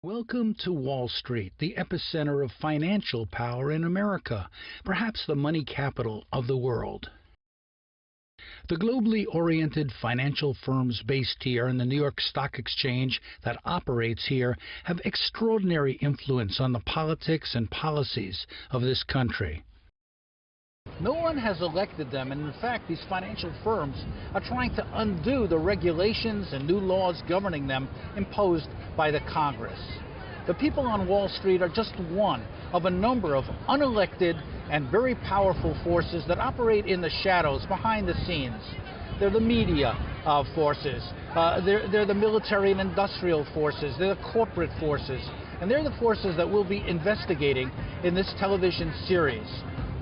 Welcome to Wall Street, the epicenter of financial power in America, perhaps the money capital of the world. The globally oriented financial firms based here in the New York Stock Exchange that operates here have extraordinary influence on the politics and policies of this country. No one has elected them, and in fact, these financial firms are trying to undo the regulations and new laws governing them imposed by the Congress. The people on Wall Street are just one of a number of unelected and very powerful forces that operate in the shadows, behind the scenes. They're the media forces, they're the military and industrial forces, they're the corporate forces, and they're the forces that we'll be investigating in this television series,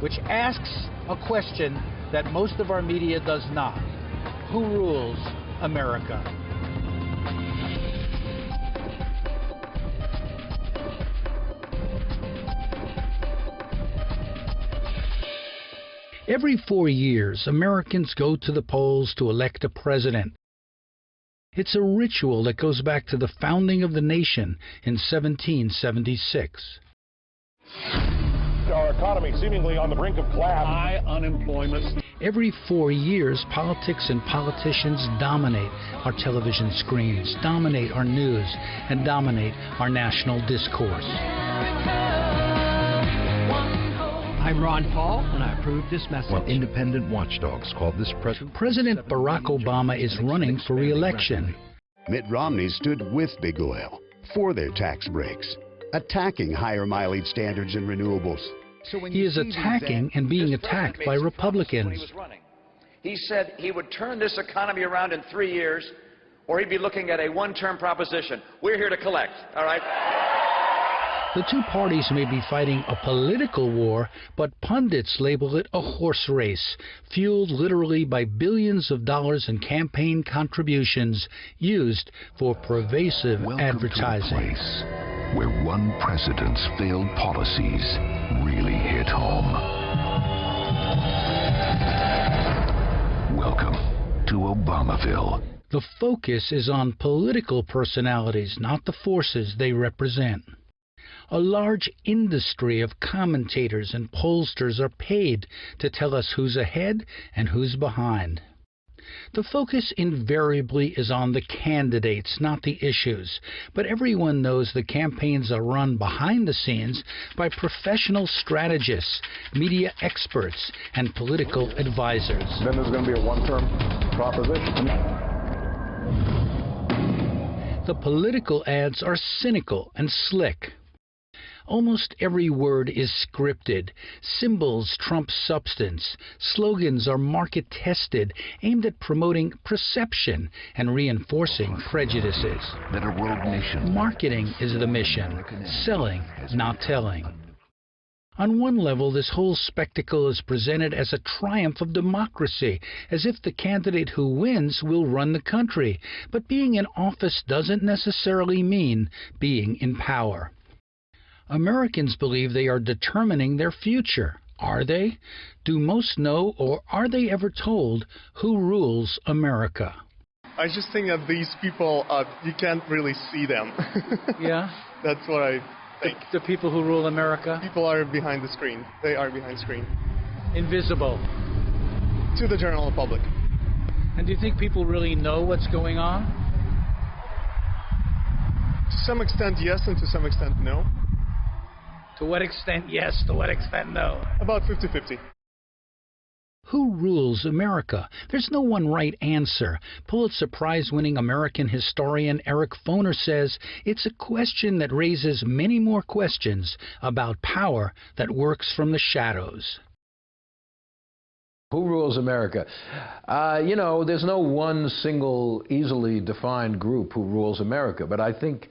which asks a question that most of our media does not. Who rules America? Every 4 years, Americans go to the polls to elect a president. It's a ritual that goes back to the founding of the nation in 1776. Our economy seemingly on the brink of collapse. High unemployment. Every 4 years, politics and politicians dominate our television screens, dominate our news, and dominate our national discourse. I'm Ron Paul, and I approve this message. Well, independent watchdogs called this President Barack Obama is running for re-election. Mitt Romney stood with Big Oil for their tax breaks, attacking higher mileage standards and renewables. He is attacking and being attacked by Republicans. He said he would turn this economy around in 3 years, or he'd be looking at a one-term proposition. We're here to collect, all right? The two parties may be fighting a political war, but pundits label it a horse race, fueled literally by billions of dollars in campaign contributions used for pervasive advertising. To a place where one president's failed policies really hit home. Welcome to Obamaville. The focus is on political personalities, not the forces they represent. A large industry of commentators and pollsters are paid to tell us who's ahead and who's behind. The focus invariably is on the candidates, not the issues. But everyone knows the campaigns are run behind the scenes by professional strategists, media experts, and political advisors. Then there's going to be a one-term proposition. The political ads are cynical and slick. Almost every word is scripted. Symbols trump substance. Slogans are market-tested, aimed at promoting perception and reinforcing prejudices. That a rogue nation. Marketing is the mission, selling, not telling. On one level, this whole spectacle is presented as a triumph of democracy, as if the candidate who wins will run the country. But being in office doesn't necessarily mean being in power. Americans believe they are determining their future. Are they? Do most know, or are they ever told, who rules America? I just think that these people, you can't really see them. Yeah? That's what I think. The people who rule America? People are behind the screen. They are behind the screen. Invisible. To the general public. And do you think people really know what's going on? To some extent, yes, and to some extent, no. To what extent yes, to what extent no? About 50-50. Who rules America? There's no one right answer. Pulitzer Prize-winning American historian Eric Foner says it's a question that raises many more questions about power that works from the shadows. Who rules America? You know, there's no one single, easily defined group who rules America, but I think,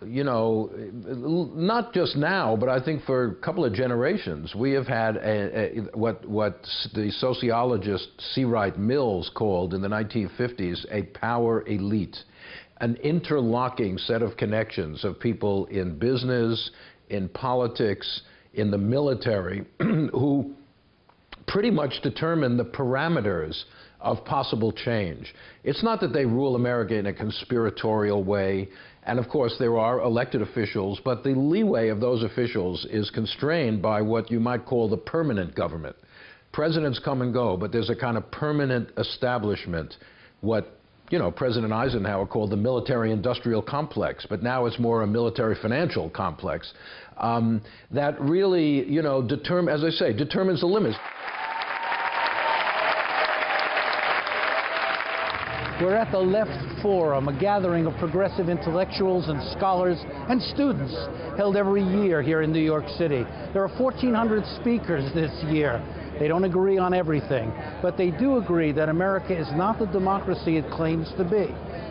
you know, not just now, but I think for a couple of generations, we have had what the sociologist C. Wright Mills called in the 1950s a power elite, an interlocking set of connections of people in business, in politics, in the military, who pretty much determine the parameters of possible change. It's not that they rule America in a conspiratorial way And of course, there are elected officials, but the leeway of those officials is constrained by what you might call the permanent government. Presidents come and go, but there's a kind of permanent establishment, what President Eisenhower called the military-industrial complex, but now it's more a military-financial complex that really, as I say, determines the limits. We're at the Left Forum, a gathering of progressive intellectuals and scholars and students held every year here in New York City. There are 1,400 speakers this year. They don't agree on everything, but they do agree that America is not the democracy it claims to be.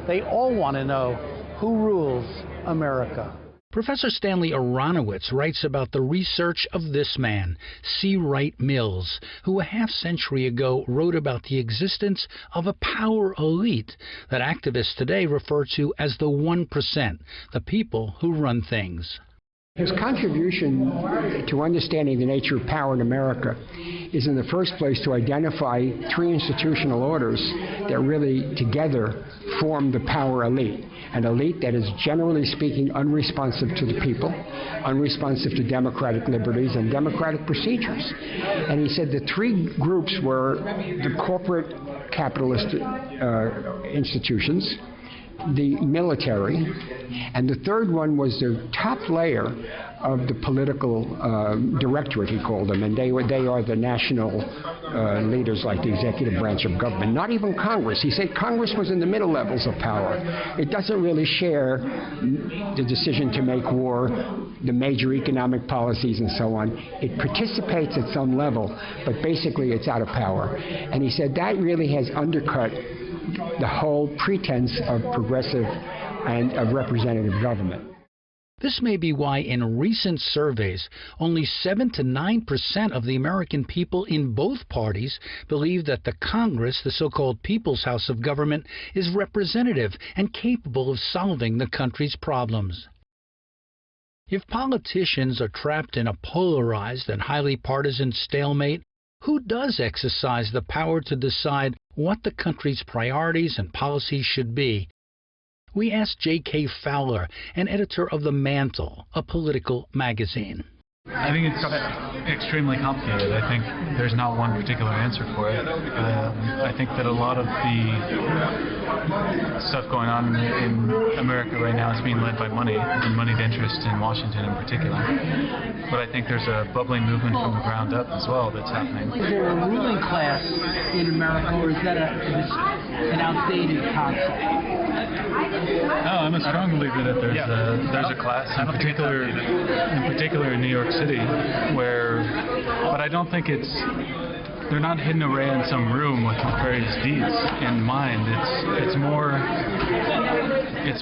They all want to know who rules America. Professor Stanley Aronowitz writes about the research of this man, C. Wright Mills, who a half-century ago wrote about the existence of a power elite that activists today refer to as the 1%, the people who run things. His contribution to understanding the nature of power in America is in the first place to identify three institutional orders that really together form the power elite. An elite that is, generally speaking, unresponsive to the people, unresponsive to democratic liberties and democratic procedures. And he said the three groups were the corporate capitalist institutions, the military, and the third one was the top layer of the political directorate, he called them, and they are the national leaders like the executive branch of government. Not even Congress. He said Congress was in the middle levels of power. It doesn't really share the decision to make war, the major economic policies and so on. It participates at some level, but basically it's out of power. And he said that really has undercut the whole pretense of progressive and of representative government. This may be why in recent surveys, only 7 to 9% of the American people in both parties believe that the Congress, the so-called People's House of Government, is representative and capable of solving the country's problems. If politicians are trapped in a polarized and highly partisan stalemate, who does exercise the power to decide what the country's priorities and policies should be? We asked J.K. Fowler, an editor of The Mantle, a political magazine. I think it's extremely complicated. I think there's not one particular answer for it. I think that a lot of the stuff going on in America right now is being led by money and moneyed interest in Washington in particular. But I think there's a bubbling movement from the ground up as well that's happening. Is there a ruling class in America, or is that an outdated concept? No, I'm a strong believer that there's a class in particular in New York City but I don't think they're not hidden away in some room with nefarious deeds in mind. It's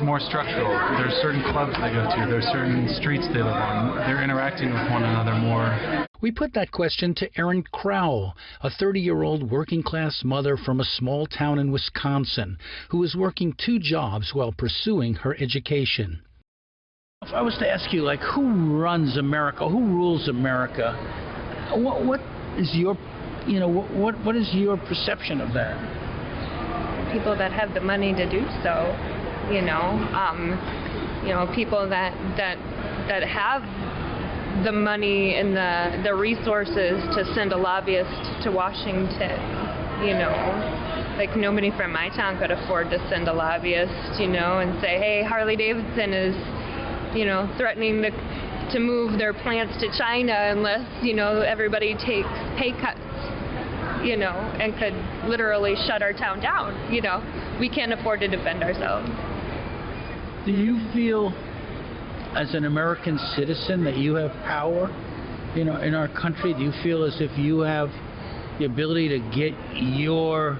more structural. There's certain clubs they go to. There's certain streets they live on. They're interacting with one another more. We put that question to Erin Crowell, a 30-year-old working-class mother from a small town in Wisconsin who is working 2 jobs while pursuing her education. If I was to ask you, who runs America? Who rules America? What is your, what is your perception of that? People that have the money to do so, people that have the money and the resources to send a lobbyist to Washington, Like nobody from my town could afford to send a lobbyist, and say, hey, Harley Davidson is threatening to move their plants to China unless, everybody takes pay cuts, and could literally shut our town down. We can't afford to defend ourselves. Do you feel, as an American citizen, that you have power, in our country? Do you feel as if you have the ability to get your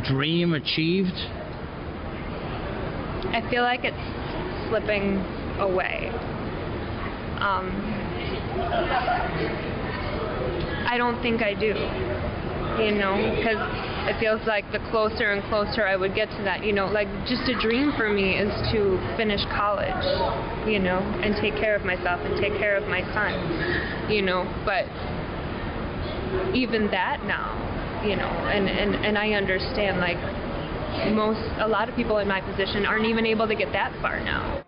dream achieved? I feel like it's slipping away. I don't think I do, because it feels like the closer and closer I would get to that, just a dream for me is to finish college, and take care of myself and take care of my son, but even that now, and I understand, a lot of people in my position aren't even able to get that far now.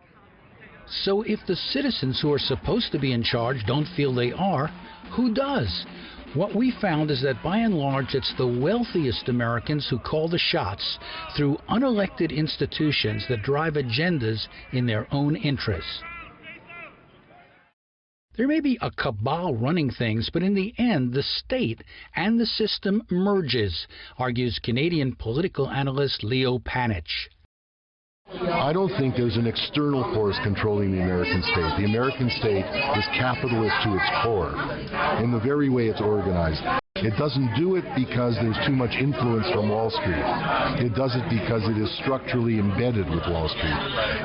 So if the citizens who are supposed to be in charge don't feel they are, who does? What we found is that by and large it's the wealthiest Americans who call the shots through unelected institutions that drive agendas in their own interests. There may be a cabal running things, but in the end, the state and the system merges, argues Canadian political analyst Leo Panitch. I don't think there's an external force controlling the American state. The American state is capitalist to its core in the very way it's organized. It doesn't do it because there's too much influence from Wall Street. It does it because it is structurally embedded with Wall Street.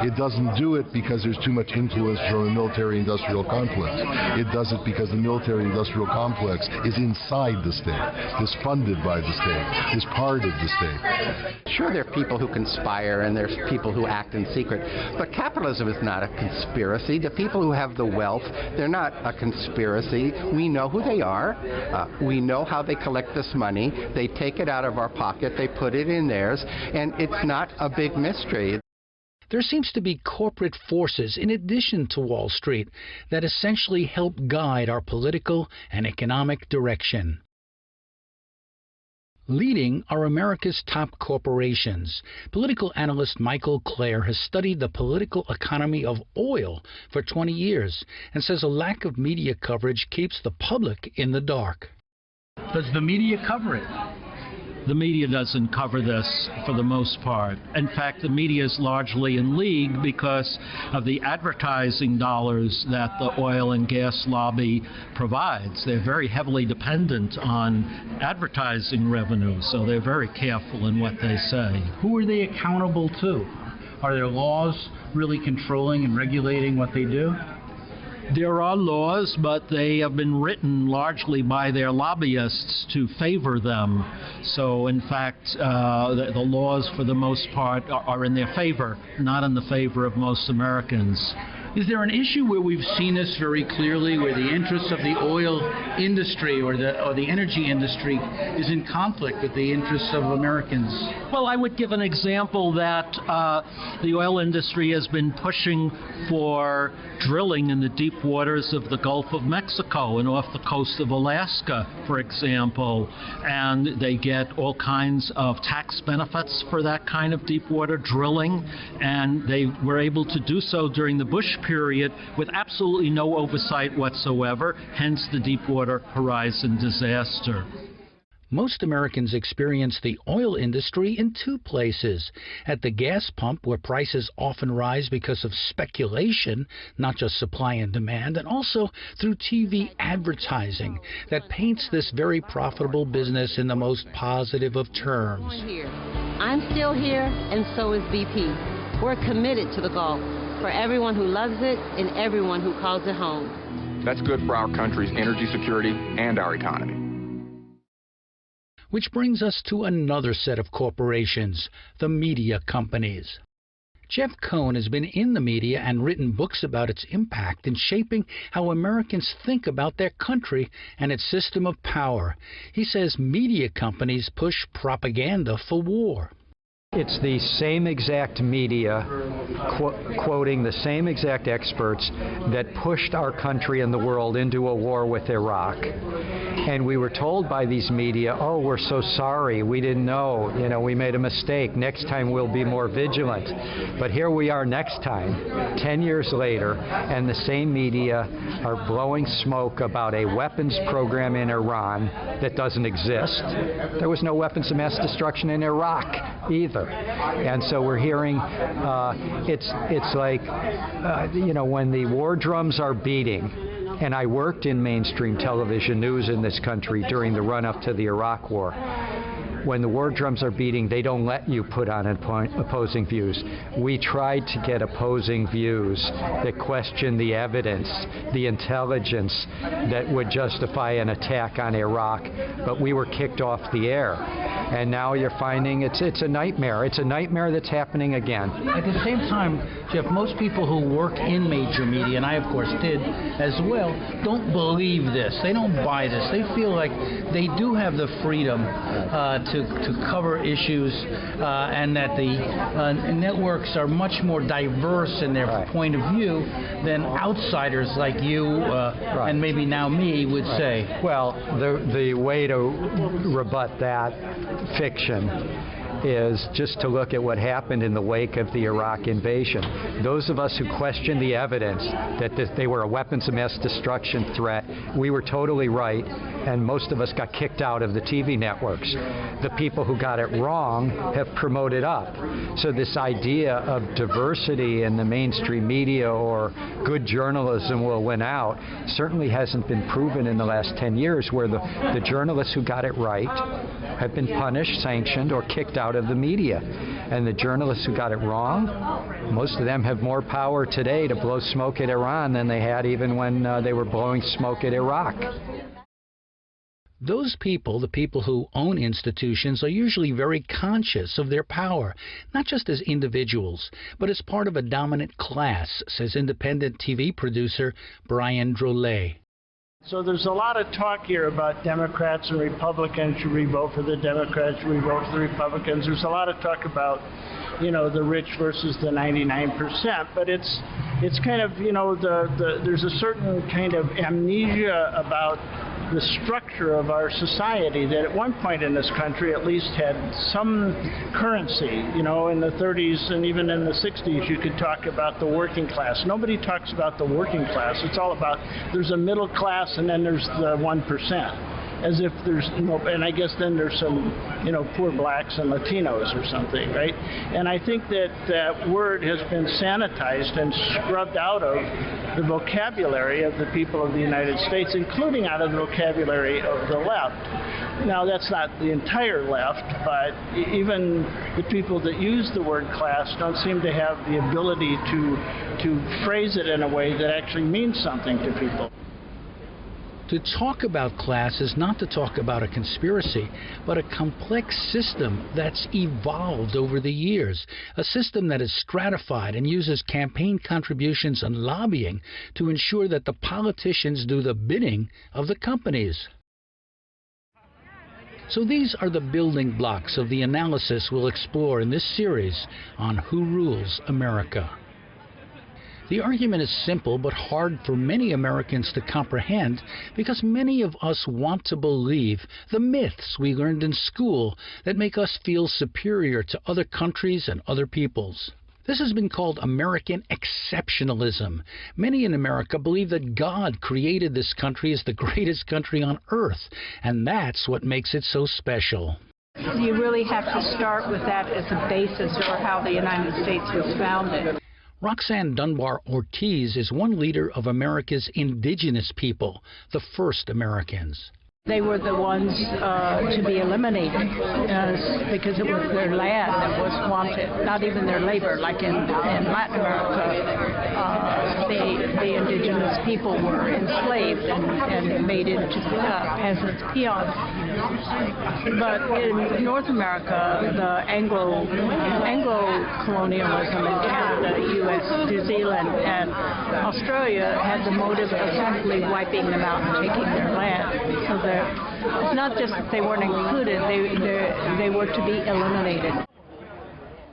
It doesn't do it because there's too much influence from a military-industrial complex. It does it because the military-industrial complex is inside the state, is funded by the state, is part of the state. Sure, there are people who conspire and there's people who act in secret, but capitalism is not a conspiracy. The people who have the wealth, they're not a conspiracy. We know who they are. We know how they collect this money. They take it out of our pocket, they put it in theirs, and it's not a big mystery. There seems to be corporate forces, in addition to Wall Street, that essentially help guide our political and economic direction. Leading are America's top corporations. Political analyst Michael Clare has studied the political economy of oil for 20 years and says a lack of media coverage keeps the public in the dark. Does the media cover it? The media doesn't cover this for the most part. In fact, the media is largely in league because of the advertising dollars that the oil and gas lobby provides. They're very heavily dependent on advertising revenue, so they're very careful in what they say. Who are they accountable to? Are there laws really controlling and regulating what they do? There are laws, but they have been written largely by their lobbyists to favor them. So, in fact, the laws, for the most part, are in their favor, not in the favor of most Americans. Is there an issue where we've seen this very clearly, where the interests of the oil industry or the energy industry is in conflict with the interests of Americans? Well, I would give an example that the oil industry has been pushing for drilling in the deep waters of the Gulf of Mexico and off the coast of Alaska, for example, and they get all kinds of tax benefits for that kind of deep water drilling, and they were able to do so during the Bush period with absolutely no oversight whatsoever, hence the Deepwater Horizon disaster. Most Americans experience the oil industry in two places: at the gas pump, where prices often rise because of speculation, not just supply and demand, and also through TV advertising that paints this very profitable business in the most positive of terms. I'm still here, and so is BP. We're committed to the Gulf, for everyone who loves it and everyone who calls it home. That's good for our country's energy security and our economy. Which brings us to another set of corporations, the media companies. Jeff Cohn has been in the media and written books about its impact in shaping how Americans think about their country and its system of power. He says media companies push propaganda for war. It's the same exact media quoting the same exact experts that pushed our country and the world into a war with Iraq. And we were told by these media, oh, we're so sorry, we didn't know, we made a mistake, next time we'll be more vigilant. But here we are next time, 10 years later, and the same media are blowing smoke about a weapons program in Iran that doesn't exist. There was no weapons of mass destruction in Iraq either. And so we're hearing, it's like, when the war drums are beating. And I worked in mainstream television news in this country during the run-up to the Iraq War. When the war drums are beating, they don't let you put on opposing views. We tried to get opposing views that question the evidence, the intelligence that would justify an attack on Iraq, but we were kicked off the air. And now you're finding it's a nightmare. It's a nightmare that's happening again. At the same time, Jeff, most people who work in major media, and I, of course, did as well, don't believe this. They don't buy this. They feel like they do have the freedom to to cover issues, and that the networks are much more diverse in their point of view than outsiders like you and maybe now me would say. Well, the way to rebut that fiction is just to look at what happened in the wake of the Iraq invasion. Those of us who questioned the evidence that they were a weapons of mass destruction threat, we were totally right, and most of us got kicked out of the TV networks. The people who got it wrong have promoted up. So this idea of diversity in the mainstream media or good journalism will win out certainly hasn't been proven in the last 10 years, where the journalists who got it right have been punished, sanctioned, or kicked out of the media. And the journalists who got it wrong, most of them have more power today to blow smoke at Iran than they had even when they were blowing smoke at Iraq. Those people, the people who own institutions, are usually very conscious of their power, not just as individuals, but as part of a dominant class, says independent TV producer Brian Drolet. So there's a lot of talk here about Democrats and Republicans. Should we vote for the Democrats? Should we vote for the Republicans? There's a lot of talk about, you know, the rich versus the 99%. But it's kind of, you know, there's a certain kind of amnesia about the structure of our society that at one point in this country at least had some currency. You know, in the 30s and even in the 60s you could talk about the working class. Nobody talks about the working class. It's all about there's a middle class and then there's the 1%. As if there's no, and I guess then there's some, you know, poor blacks and Latinos or something, right? And I think that that word has been sanitized and scrubbed out of the vocabulary of the people of the United States, including out of the vocabulary of the left. Now, that's not the entire left, but even the people that use the word class don't seem to have the ability to phrase it in a way that actually means something to people. To talk about class is not to talk about a conspiracy, but a complex system that's evolved over the years, a system that is stratified and uses campaign contributions and lobbying to ensure that the politicians do the bidding of the companies. So these are the building blocks of the analysis we'll explore in this series on Who Rules America. The argument is simple but hard for many Americans to comprehend because many of us want to believe the myths we learned in school that make us feel superior to other countries and other peoples. This has been called American exceptionalism. Many in America believe that God created this country as the greatest country on earth, and that's what makes it so special. You really have to start with that as a basis for how the United States was founded. Roxanne Dunbar Ortiz is one leader of America's indigenous people, the first Americans. They were the ones to be eliminated because it was their land that was wanted, not even their labor. Like in Latin America, the indigenous people were enslaved and made into peasants, peons. But in North America, the Anglo-colonialism in Canada, U.S., New Zealand, and Australia had the motive of simply wiping them out and taking their land. So it's not just that they weren't included, they were to be eliminated.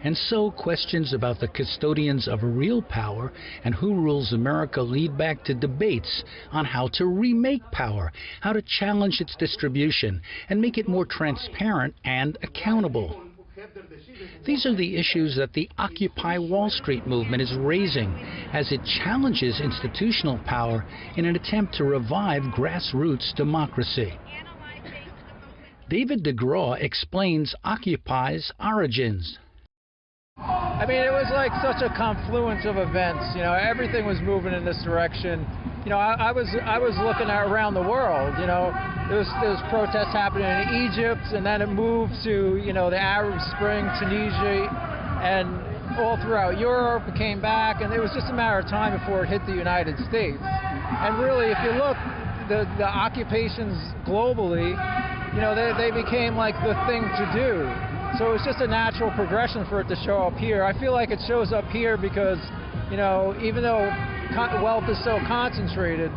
And so questions about the custodians of real power and who rules America lead back to debates on how to remake power, how to challenge its distribution, and make it more transparent and accountable. These are the issues that the Occupy Wall Street movement is raising as it challenges institutional power in an attempt to revive grassroots democracy. David DeGraw explains Occupy's origins. I mean, it was like such a confluence of events. You know, everything was moving in this direction. You know, I was looking at around the world. You know, there was protests happening in Egypt, and then it moved to, you know, the Arab Spring, Tunisia, and all throughout Europe. It came back, and it was just a matter of time before it hit the United States. And really, if you look, the occupations globally, you know, they became like the thing to do. So it's just a natural progression for it to show up here. I feel like it shows up here because, you know, even though wealth is so concentrated,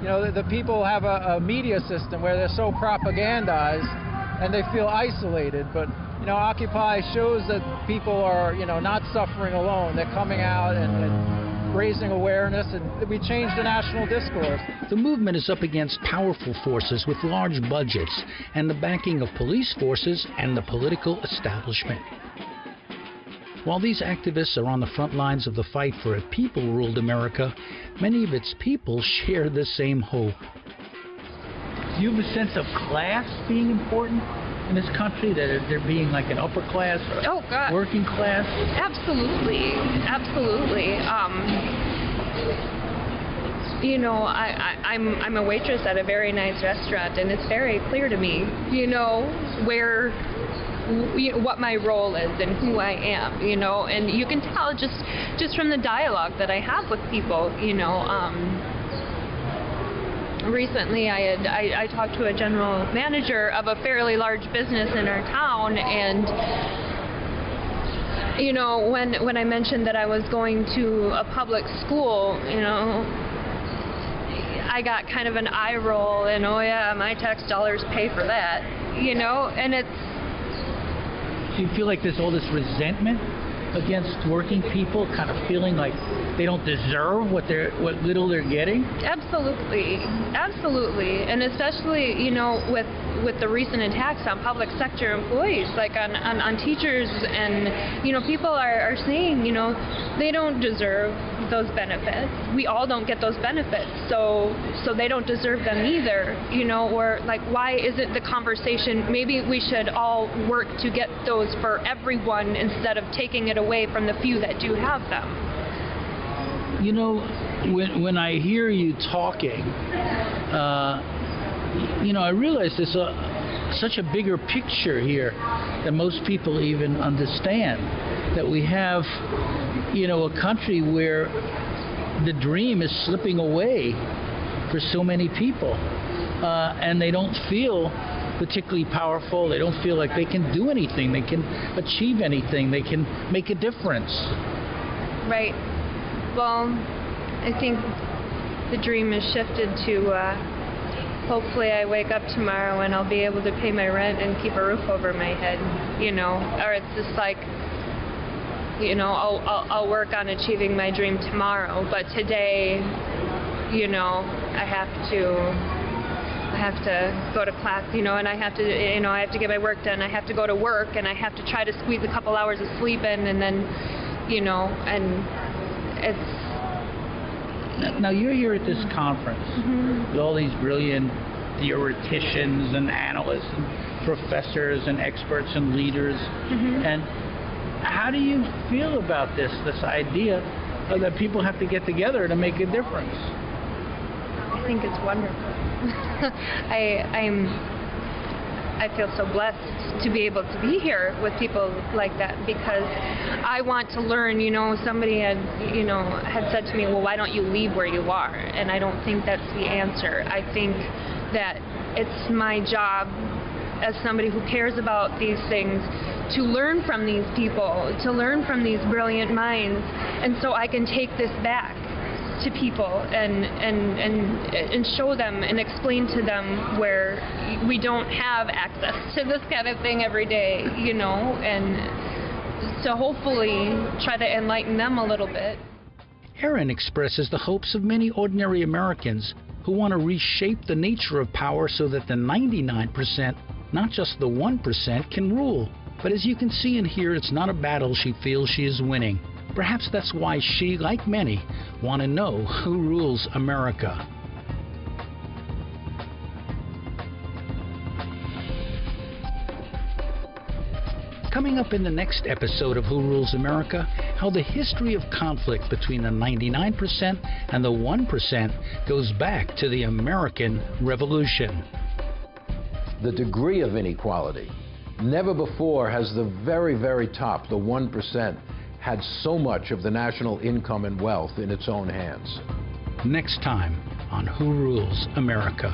you know, the people have a media system where they're so propagandized, and they feel isolated. But Occupy shows that people are not suffering alone. They're coming out and raising awareness, and we change the national discourse. The movement is up against powerful forces with large budgets and the backing of police forces and the political establishment. While these activists are on the front lines of the fight for a people-ruled America, many of its people share the same hope. Do you have a sense of class being important in this country, that there being like an upper class or working class? Absolutely, absolutely. I'm a waitress at a very nice restaurant, and it's very clear to me, what my role is and who I am, and you can tell just from the dialogue that I have with people, Recently, I talked to a general manager of a fairly large business in our town, and when I mentioned that I was going to a public school, I got kind of an eye roll, and oh yeah, my tax dollars pay for that, and it's. Do you feel like there's all this resentment against working people, kind of feeling like they don't deserve what little they're getting? Absolutely, absolutely, and especially with the recent attacks on public sector employees, like on teachers, and people are saying they don't deserve those benefits. We all don't get those benefits, so they don't deserve them either. Or like, why isn't the conversation? Maybe we should all work to get those for everyone instead of taking it away from the few that do have them. When I hear you talking, I realize there's such a bigger picture here than most people even understand. That we have, a country where the dream is slipping away for so many people, and they don't feel particularly powerful. They don't feel like they can do anything. They can achieve anything. They can make a difference. Right. Well, I think the dream is shifted to hopefully I wake up tomorrow and I'll be able to pay my rent and keep a roof over my head, or it's just like, I'll work on achieving my dream tomorrow, but today, I have to go to class, and I have to, I have to get my work done. I have to go to work, and I have to try to squeeze a couple hours of sleep in, and then, and it's. Now you're here at this conference with all these brilliant theoreticians and analysts and professors and experts and leaders, and how do you feel about this idea that people have to get together to make a difference? I think it's wonderful. I feel so blessed to be able to be here with people like that, because I want to learn. Somebody had said to me, well, why don't you leave where you are? And I don't think that's the answer. I think that it's my job as somebody who cares about these things to learn from these people, to learn from these brilliant minds, and so I can take this back to people and show them and explain to them where we don't have access to this kind of thing every day, and to hopefully try to enlighten them a little bit. Erin expresses the hopes of many ordinary Americans who want to reshape the nature of power so that the 99%, not just the 1%, can rule. But as you can see and hear, it's not a battle she feels she is winning. Perhaps that's why she, like many, want to know who rules America. Coming up in the next episode of Who Rules America, how the history of conflict between the 99% and the 1% goes back to the American Revolution. The degree of inequality. Never before has the very, very top, the 1%, had so much of the national income and wealth in its own hands. Next time on Who Rules America.